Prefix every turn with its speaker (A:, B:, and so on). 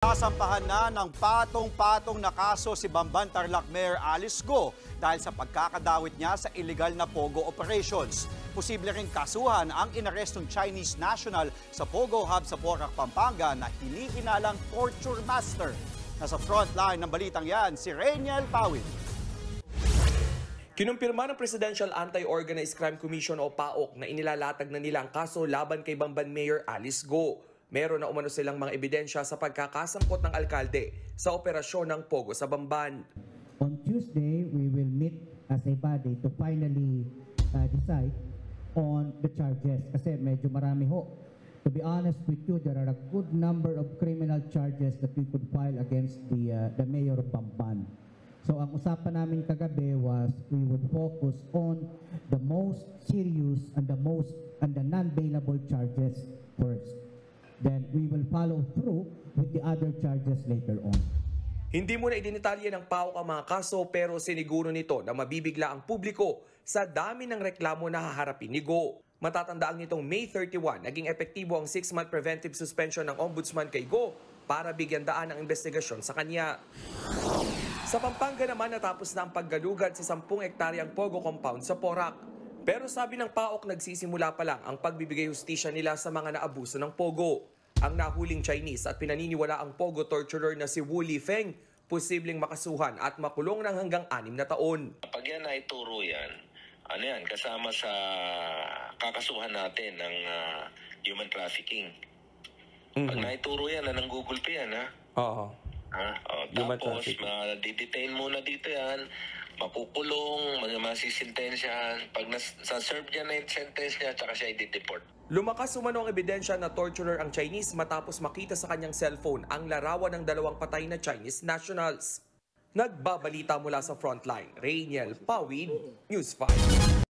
A: Nasampahan na ng patong-patong na kaso si Bamban Tarlac Mayor Alice Go dahil sa pagkakadawit niya sa illegal na Pogo operations. Posible ring kasuhan ang inarestong Chinese national sa Pogo Hub sa Porac, Pampanga na hinihinalang torture master. Nasa frontline ng balitang yan, si Rainiel Pawid.
B: Kinumpirma ng Presidential Anti-Organized Crime Commission o PAOK na inilalatag na nila ang kaso laban kay Bamban Mayor Alice Go. Meron na umano silang mga ebidensya sa pagkakasangkot ng alkalde sa operasyon ng Pogo sa Bamban.
C: On Tuesday, we will meet as a body to finally decide on the charges kasi medyo marami ho. To be honest with you, there are a good number of criminal charges that we could file against the mayor of Bamban. So ang usapan namin kagabi was we would focus on the most serious and the non-bailable charges first. Then we will follow through with the other charges later on.
B: Hindi mo na idinitalye ng PAOK ang mga kaso pero siniguro nito na mabibigla ang publiko sa dami ng reklamo na haharapin ni Go. Matatandaan nitong May 31, naging epektibo ang 6-month preventive suspension ng Ombudsman kay Go para bigyan daan ang investigasyon sa kanya. Sa Pampanga naman natapos na ang paggalugad sa 10 hektaryang Pogo compound sa Porac. Pero sabi ng PAOK nagsisimula pa lang ang pagbibigay hustisya nila sa mga naabuso ng Pogo. Ang nahuling Chinese at pinaniniwala ang Pogo torturer na si Wu Lifeng, posibleng makasuhan at makulong ng hanggang 6 na taon.
D: Pag yan ay turo yan, kasama sa kakasuhan natin ng human trafficking. Pag naituro yan, nanggugulpi yan, ha?
B: Oo.
D: Tapos, ma-detain muna dito yan, makukulong, masisintensyahan. Pag nasa-serve niya na yung sentence niya, tsaka siya i-deport.
B: Lumakas umano ang ebidensya na torturer ang Chinese matapos makita sa kanyang cellphone ang larawan ng 2 patay na Chinese nationals. Nagbabalita mula sa frontline, Rainiel Pawid, News 5.